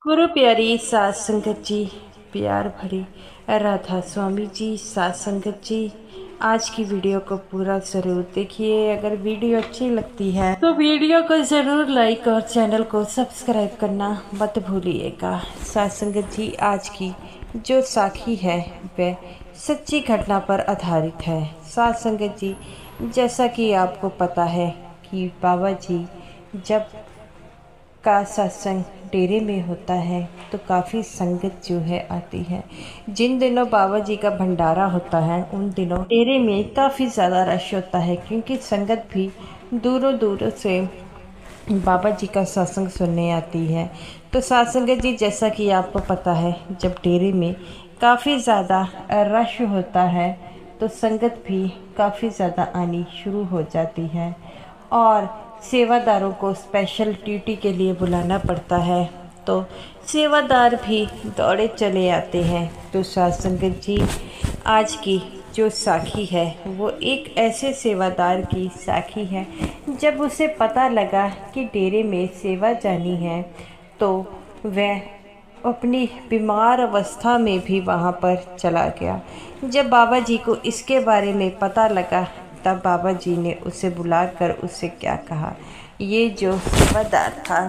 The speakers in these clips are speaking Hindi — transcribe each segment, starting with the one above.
गुरु प्यारी सात संगत जी, प्यार भरी राधा स्वामी जी, सात संगत जी, आज की वीडियो को पूरा ज़रूर देखिए। अगर वीडियो अच्छी लगती है तो वीडियो को ज़रूर लाइक और चैनल को सब्सक्राइब करना मत भूलिएगा। सात संगत जी, आज की जो साखी है वह सच्ची घटना पर आधारित है। सात संगत जी, जैसा कि आपको पता है कि बाबा जी जब का सत्संग डेरे में होता है तो काफ़ी संगत जो है आती है। जिन दिनों बाबा जी का भंडारा होता है उन दिनों डेरे में काफ़ी ज़्यादा रश होता है, क्योंकि संगत भी दूरों दूरों से बाबा जी का सत्संग सुनने आती है। तो सत्संग जी, जैसा कि आपको पता है, जब डेरे में काफ़ी ज़्यादा रश होता है तो संगत भी काफ़ी ज़्यादा आनी शुरू हो जाती है और सेवादारों को स्पेशल ड्यूटी के लिए बुलाना पड़ता है, तो सेवादार भी दौड़े चले आते हैं। तो सात संगत जी, आज की जो साखी है वो एक ऐसे सेवादार की साखी है। जब उसे पता लगा कि डेरे में सेवा जानी है तो वह अपनी बीमार अवस्था में भी वहाँ पर चला गया। जब बाबा जी को इसके बारे में पता लगा तब बाबा जी ने उसे बुलाकर उससे क्या कहा। ये जो सेवादार था,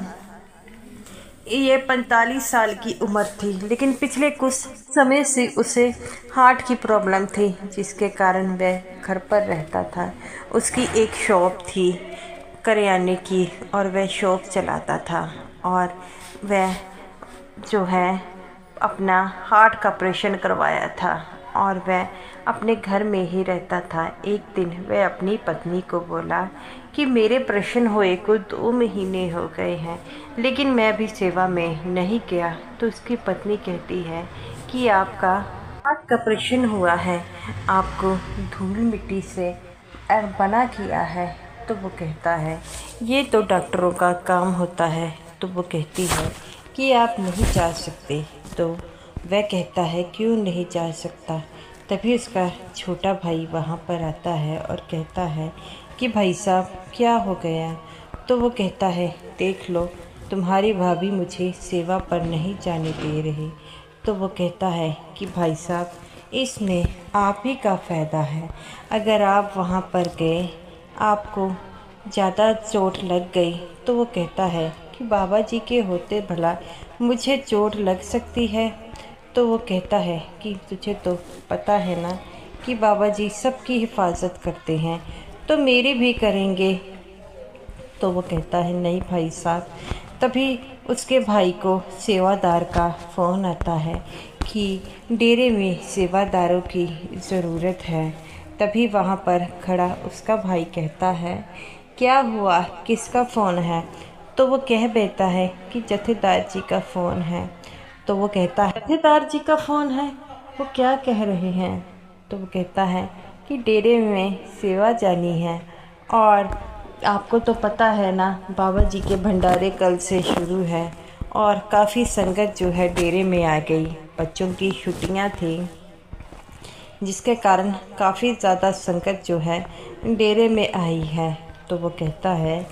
ये 45 साल की उम्र थी, लेकिन पिछले कुछ समय से उसे हार्ट की प्रॉब्लम थी, जिसके कारण वह घर पर रहता था। उसकी एक शॉप थी करियाने की और वह शॉप चलाता था और वह जो है अपना हार्ट का ऑपरेशन करवाया था और वह अपने घर में ही रहता था। एक दिन वह अपनी पत्नी को बोला कि मेरे ऑपरेशन हुए को 2 महीने हो गए हैं, लेकिन मैं अभी सेवा में नहीं गया। तो उसकी पत्नी कहती है कि आपका हार्ट का ऑपरेशन हुआ है, आपको धूल मिट्टी से बना किया है। तो वो कहता है ये तो डॉक्टरों का काम होता है। तो वो कहती है कि आप नहीं जा सकते। तो वह कहता है क्यों नहीं जा सकता। तभी उसका छोटा भाई वहाँ पर आता है और कहता है कि भाई साहब क्या हो गया। तो वो कहता है देख लो, तुम्हारी भाभी मुझे सेवा पर नहीं जाने दे रही। तो वो कहता है कि भाई साहब इसमें आप ही का फ़ायदा है। अगर आप वहाँ पर गए, आपको ज़्यादा चोट लग गई, तो वो कहता है कि बाबा जी के होते भला मुझे चोट लग सकती है। तो वो कहता है कि तुझे तो पता है ना कि बाबा जी सबकी हिफाजत करते हैं, तो मेरी भी करेंगे। तो वो कहता है नहीं भाई साहब। तभी उसके भाई को सेवादार का फ़ोन आता है कि डेरे में सेवादारों की ज़रूरत है। तभी वहाँ पर खड़ा उसका भाई कहता है क्या हुआ, किसका फ़ोन है। तो वो कह देता है कि जथेदार जी का फ़ोन है। तो वो कहता है जथेदार जी का फ़ोन है, वो क्या कह रहे हैं। तो वो कहता है कि डेरे में सेवा जानी है और आपको तो पता है ना, बाबा जी के भंडारे कल से शुरू है और काफ़ी संगत जो है डेरे में आ गई। बच्चों की छुट्टियां थी, जिसके कारण काफ़ी ज़्यादा संगत जो है डेरे में आई है। तो वो कहता है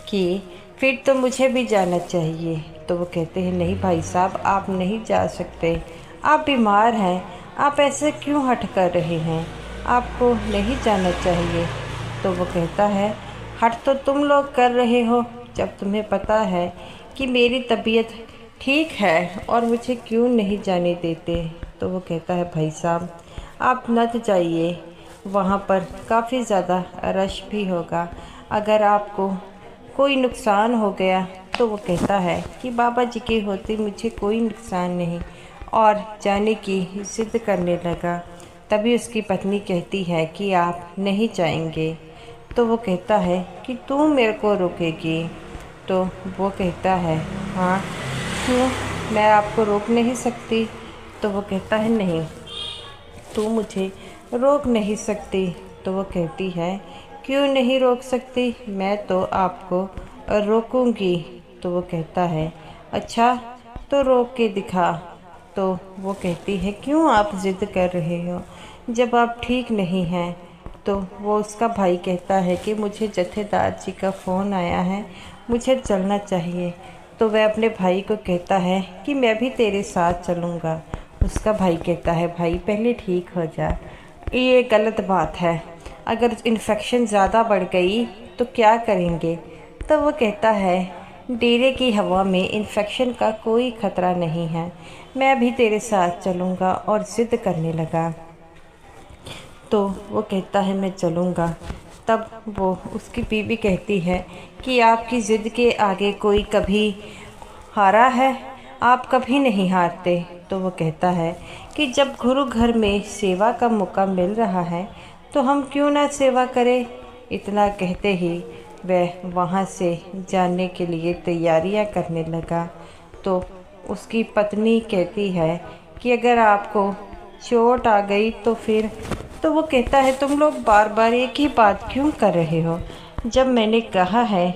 कि फिर तो मुझे भी जाना चाहिए। तो वो कहते हैं नहीं भाई साहब, आप नहीं जा सकते, आप बीमार हैं, आप ऐसे क्यों हट कर रहे हैं, आपको नहीं जाना चाहिए। तो वो कहता है हट तो तुम लोग कर रहे हो, जब तुम्हें पता है कि मेरी तबीयत ठीक है और मुझे क्यों नहीं जाने देते। तो वो कहता है भाई साहब आप मत जाइए, वहाँ पर काफ़ी ज़्यादा रश भी होगा, अगर आपको कोई नुकसान हो गया। तो वो कहता है कि बाबा जी के होते मुझे कोई नुकसान नहीं, और जाने की ज़िद करने लगा। तभी उसकी पत्नी कहती है कि आप नहीं जाएंगे। तो वो कहता है कि तू मेरे को रोकेगी। तो वो कहता है हाँ क्यों, मैं आपको रोक नहीं सकती। तो वो कहता है नहीं, तू मुझे रोक नहीं सकती। तो वो कहती है क्यों नहीं रोक सकती, मैं तो आपको रोकूंगी। तो वो कहता है अच्छा तो रोक के दिखा। तो वो कहती है क्यों आप ज़िद कर रहे हो, जब आप ठीक नहीं हैं। तो वो उसका भाई कहता है कि मुझे जथेदार जी का फ़ोन आया है, मुझे चलना चाहिए। तो वह अपने भाई को कहता है कि मैं भी तेरे साथ चलूँगा। उसका भाई कहता है भाई पहले ठीक हो जा, ये गलत बात है, अगर इन्फेक्शन ज़्यादा बढ़ गई तो क्या करेंगे। तो वो कहता है डेरे की हवा में इन्फेक्शन का कोई ख़तरा नहीं है, मैं भी तेरे साथ चलूँगा। और ज़िद करने लगा तो वो कहता है मैं चलूँगा। तब वो उसकी बीवी कहती है कि आपकी ज़िद के आगे कोई कभी हारा है, आप कभी नहीं हारते। तो वो कहता है कि जब गुरु घर में सेवा का मौका मिल रहा है तो हम क्यों ना सेवा करें। इतना कहते ही वह वहाँ से जाने के लिए तैयारियां करने लगा। तो उसकी पत्नी कहती है कि अगर आपको चोट आ गई तो फिर। तो वो कहता है तुम लोग बार बार एक ही बात क्यों कर रहे हो, जब मैंने कहा है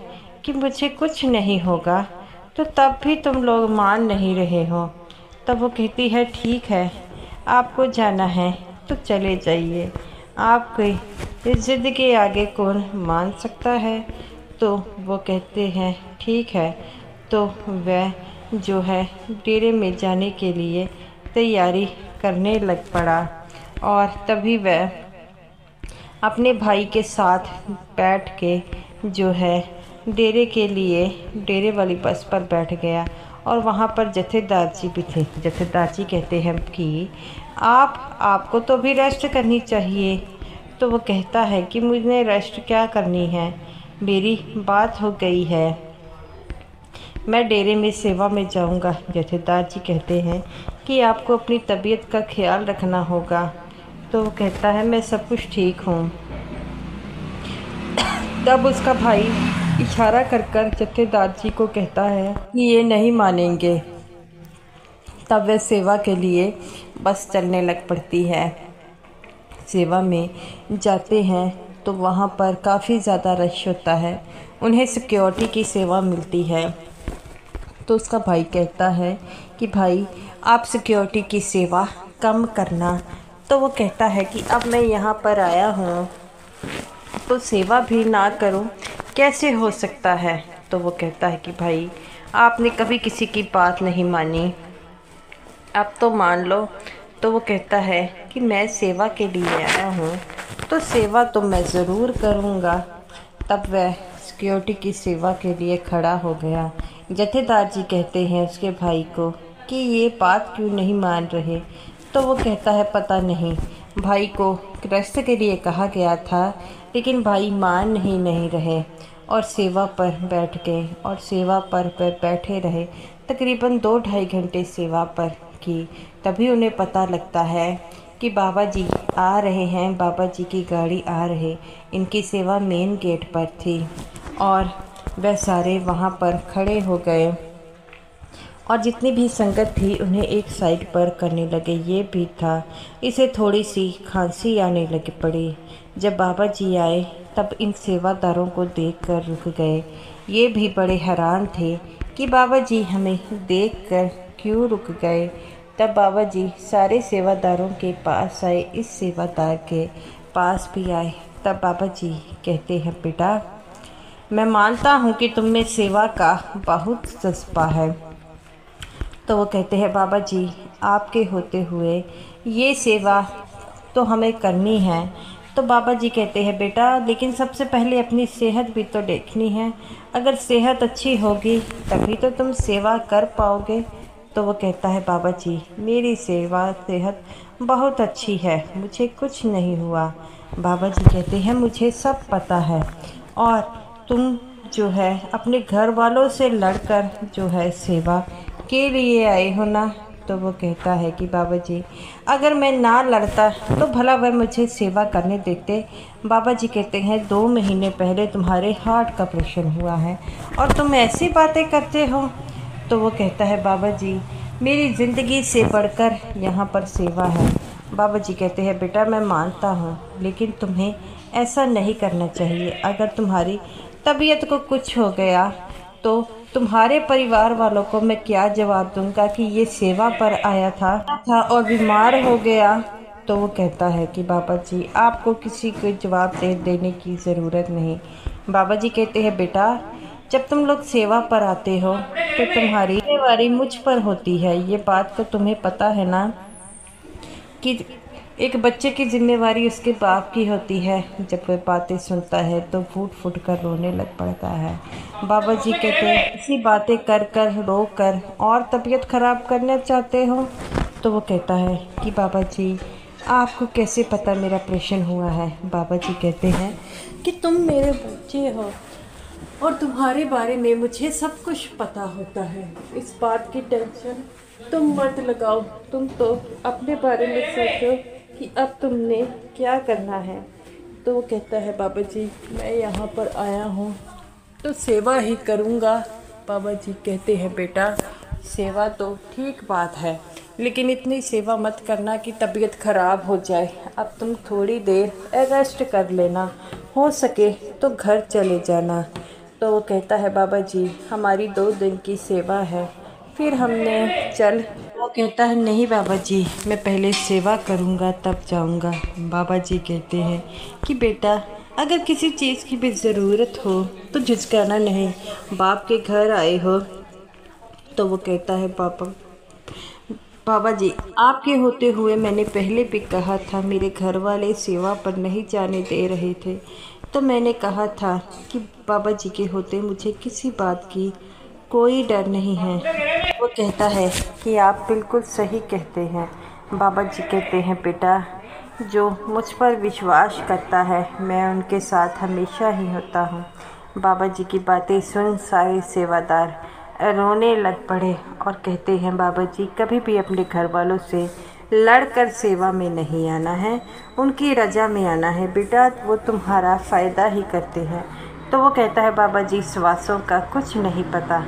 कि मुझे कुछ नहीं होगा तो तब भी तुम लोग मान नहीं रहे हो। तब वो कहती है ठीक है, आपको जाना है तो चले जाइए, आपकी इस ज़िद के आगे कौन मान सकता है। तो वो कहते हैं ठीक है। तो वह जो है डेरे में जाने के लिए तैयारी करने लग पड़ा। और तभी वह अपने भाई के साथ बैठ के जो है डेरे के लिए डेरे वाली बस पर बैठ गया। और वहाँ पर जथेदार जी भी थे। जथेदार जी कहते हैं कि आपको तो भी रेस्ट करनी चाहिए। तो वो कहता है कि मुझे रेस्ट क्या करनी है, मेरी बात हो गई है, मैं डेरे में सेवा में जाऊंगा। जथेदार जी कहते हैं कि आपको अपनी तबीयत का ख्याल रखना होगा। तो वो कहता है मैं सब कुछ ठीक हूँ। तब उसका भाई इशारा कर कर जथेदार जी को कहता है कि ये नहीं मानेंगे। तब वे सेवा के लिए बस चलने लग पड़ती है। सेवा में जाते हैं तो वहाँ पर काफ़ी ज़्यादा रश होता है, उन्हें सिक्योरिटी की सेवा मिलती है। तो उसका भाई कहता है कि भाई आप सिक्योरिटी की सेवा कम करना। तो वो कहता है कि अब मैं यहाँ पर आया हूँ तो सेवा भी ना करूँ, कैसे हो सकता है। तो वो कहता है कि भाई आपने कभी किसी की बात नहीं मानी, अब तो मान लो। तो वो कहता है कि मैं सेवा के लिए आया हूँ तो सेवा तो मैं ज़रूर करूँगा। तब वह सिक्योरिटी की सेवा के लिए खड़ा हो गया। जथेदार जी कहते हैं उसके भाई को कि ये बात क्यों नहीं मान रहे। तो वो कहता है पता नहीं, भाई को रेस्ट के लिए कहा गया था लेकिन भाई मान नहीं रहे और सेवा पर बैठ गए। और सेवा पर बैठे रहे, तकरीबन 2-2.5 घंटे सेवा पर की। तभी उन्हें पता लगता है कि बाबा जी आ रहे हैं, बाबा जी की गाड़ी आ रही। इनकी सेवा मेन गेट पर थी और वह सारे वहाँ पर खड़े हो गए और जितनी भी संगत थी उन्हें एक साइड पर करने लगे। ये भी था, इसे थोड़ी सी खांसी आने लग पड़ी। जब बाबा जी आए तब इन सेवादारों को देखकर रुक गए। ये भी बड़े हैरान थे कि बाबा जी हमें देखकर क्यों रुक गए। तब बाबा जी सारे सेवादारों के पास आए, इस सेवादार के पास भी आए। तब बाबा जी कहते हैं बेटा मैं मानता हूँ कि तुम में सेवा का बहुत जज्बा है। तो वो कहते हैं बाबा जी आपके होते हुए ये सेवा तो हमें करनी है। तो बाबा जी कहते हैं बेटा लेकिन सबसे पहले अपनी सेहत भी तो देखनी है, अगर सेहत अच्छी होगी तभी तो तुम सेवा कर पाओगे। तो वो कहता है बाबा जी मेरी सेहत बहुत अच्छी है, मुझे कुछ नहीं हुआ। बाबा जी कहते हैं मुझे सब पता है और तुम जो है अपने घर वालों से लड़कर जो है सेवा के लिए आए हो ना। तो वो कहता है कि बाबा जी अगर मैं ना लड़ता तो भला वह मुझे सेवा करने देते। बाबा जी कहते हैं 2 महीने पहले तुम्हारे हार्ट का ऑपरेशन हुआ है और तुम ऐसी बातें करते हो। तो वो कहता है बाबा जी मेरी ज़िंदगी से बढ़कर यहाँ पर सेवा है। बाबा जी कहते हैं बेटा मैं मानता हूँ लेकिन तुम्हें ऐसा नहीं करना चाहिए। अगर तुम्हारी तबीयत को कुछ हो गया तो तुम्हारे परिवार वालों को मैं क्या जवाब दूंगा कि ये सेवा पर आया था और बीमार हो गया। तो वो कहता है कि बाबा जी आपको किसी को जवाब देने की ज़रूरत नहीं। बाबा जी कहते हैं बेटा जब तुम लोग सेवा पर आते हो तो तुम्हारी जिम्मेवारी मुझ पर होती है। ये बात तो तुम्हें पता है ना कि एक बच्चे की जिम्मेवारी उसके बाप की होती है। जब वह बातें सुनता है तो फूट फूट कर रोने लग पड़ता है। बाबा जी कहते हैं ऐसी बातें कर कर रो कर और तबीयत खराब करना चाहते हो। तो वो कहता है कि बाबा जी आपको कैसे पता मेरा ऑपरेशन हुआ है। बाबा जी कहते हैं कि तुम मेरे बच्चे हो और तुम्हारे बारे में मुझे सब कुछ पता होता है। इस बात की टेंशन तुम मत लगाओ। तुम तो अपने बारे में सोचो कि अब तुमने क्या करना है। तो वो कहता है बाबा जी मैं यहाँ पर आया हूँ तो सेवा ही करूँगा। बाबा जी कहते हैं बेटा सेवा तो ठीक बात है, लेकिन इतनी सेवा मत करना कि तबीयत ख़राब हो जाए। अब तुम थोड़ी देर रेस्ट कर लेना, हो सके तो घर चले जाना। तो वो कहता है बाबा जी हमारी 2 दिन की सेवा है, फिर हमने चल। वो कहता है नहीं बाबा जी मैं पहले सेवा करूँगा तब जाऊँगा। बाबा जी कहते हैं कि बेटा अगर किसी चीज़ की भी ज़रूरत हो तो झिझकाना नहीं, बाप के घर आए हो। तो वो कहता है बाबा जी आपके होते हुए मैंने पहले भी कहा था, मेरे घर वाले सेवा पर नहीं जाने दे रहे थे तो मैंने कहा था कि बाबा जी के होते मुझे किसी बात की कोई डर नहीं है। वो कहता है कि आप बिल्कुल सही कहते हैं। बाबा जी कहते हैं बेटा जो मुझ पर विश्वास करता है मैं उनके साथ हमेशा ही होता हूँ। बाबा जी की बातें सुन सारे सेवादार रोने लग पड़े और कहते हैं बाबा जी कभी भी अपने घर वालों से लड़कर सेवा में नहीं आना है, उनकी रजा में आना है बेटा, वो तुम्हारा फ़ायदा ही करते हैं। तो वो कहता है बाबा जी श्वासों का कुछ नहीं पता।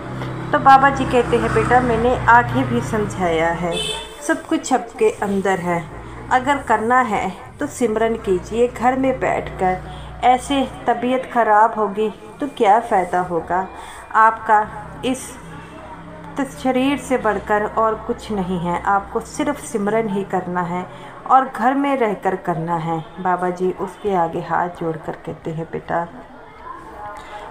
तो बाबा जी कहते हैं बेटा मैंने आगे भी समझाया है, सब कुछ आपके अंदर है, अगर करना है तो सिमरन कीजिए घर में बैठकर। ऐसे तबीयत ख़राब होगी तो क्या फ़ायदा होगा आपका। इस शरीर से बढ़कर और कुछ नहीं है, आपको सिर्फ सिमरन ही करना है और घर में रहकर करना है। बाबा जी उसके आगे हाथ जोड़कर कहते हैं बेटा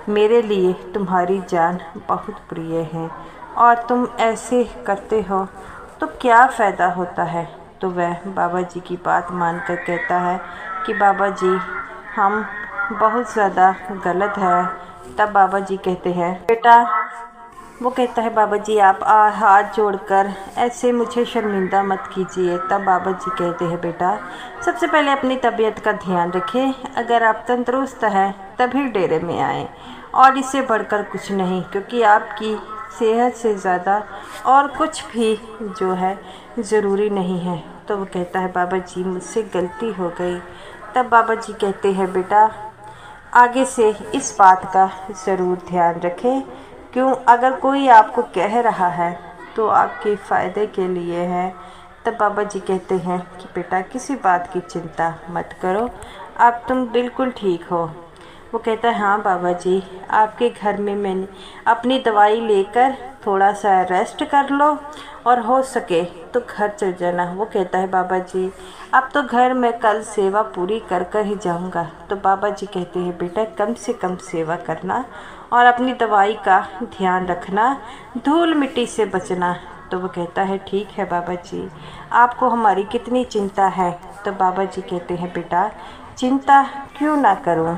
मेरे लिए तुम्हारी जान बहुत प्रिय है और तुम ऐसे करते हो तो क्या फ़ायदा होता है। तो वह बाबा जी की बात मानकर कहता है कि बाबा जी हम बहुत ज़्यादा गलत है। तब बाबा जी कहते हैं बेटा वो कहता है बाबा जी आप हाथ जोड़कर ऐसे मुझे शर्मिंदा मत कीजिए। तब बाबा जी कहते हैं बेटा सबसे पहले अपनी तबीयत का ध्यान रखें, अगर आप तंदुरुस्त हैं तभी डेरे में आएँ और इससे बढ़कर कुछ नहीं, क्योंकि आपकी सेहत से ज़्यादा और कुछ भी जो है ज़रूरी नहीं है। तो वो कहता है बाबा जी मुझसे गलती हो गई। तब बाबा जी कहते हैं बेटा आगे से इस बात का ज़रूर ध्यान रखें, क्यों अगर कोई आपको कह रहा है तो आपके फ़ायदे के लिए है। तब बाबा जी कहते हैं कि बेटा किसी बात की चिंता मत करो, अब तुम बिल्कुल ठीक हो। वो कहता है हाँ बाबा जी आपके घर में मैंने अपनी दवाई लेकर थोड़ा सा रेस्ट कर लो और हो सके तो घर चल जाना। वो कहता है बाबा जी अब तो घर में कल सेवा पूरी कर कर ही जाऊंगा। तो बाबा जी कहते हैं बेटा कम से कम सेवा करना और अपनी दवाई का ध्यान रखना, धूल मिट्टी से बचना। तो वो कहता है ठीक है बाबा जी आपको हमारी कितनी चिंता है। तो बाबा जी कहते हैं बेटा चिंता क्यों ना करूं,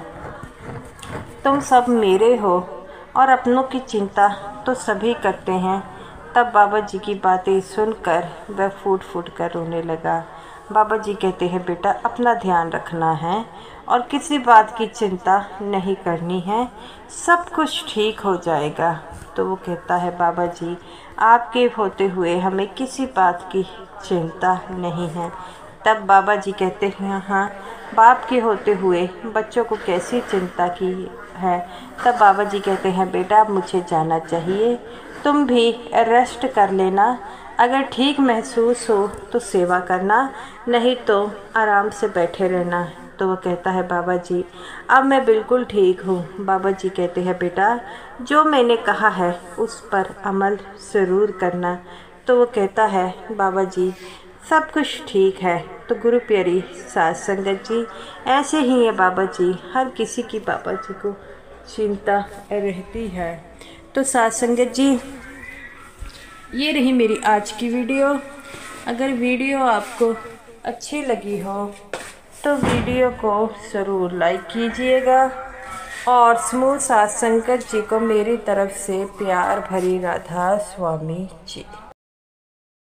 तुम सब मेरे हो और अपनों की चिंता तो सभी करते हैं। तब बाबा जी की बातें सुनकर वह फूट फूट कर रोने लगा। बाबा जी कहते हैं बेटा अपना ध्यान रखना है और किसी बात की चिंता नहीं करनी है, सब कुछ ठीक हो जाएगा। तो वो कहता है बाबा जी आपके होते हुए हमें किसी बात की चिंता नहीं है। तब बाबा जी कहते हैं हाँ बाप के होते हुए बच्चों को कैसी चिंता की है। तब बाबा जी कहते हैं बेटा अब मुझे जाना चाहिए, तुम भी रेस्ट कर लेना, अगर ठीक महसूस हो तो सेवा करना, नहीं तो आराम से बैठे रहना। तो वो कहता है बाबा जी अब मैं बिल्कुल ठीक हूँ। बाबा जी कहते हैं बेटा जो मैंने कहा है उस पर अमल ज़रूर करना। तो वो कहता है बाबा जी सब कुछ ठीक है। तो गुरु प्यारी साथ संगत जी ऐसे ही है बाबा जी, हर किसी की बाबा जी को चिंता रहती है। तो साथ संगत जी, ये रही मेरी आज की वीडियो। अगर वीडियो आपको अच्छी लगी हो तो वीडियो को ज़रूर लाइक कीजिएगा और समूह साथ संगत जी को मेरी तरफ से प्यार भरी राधा स्वामी जी।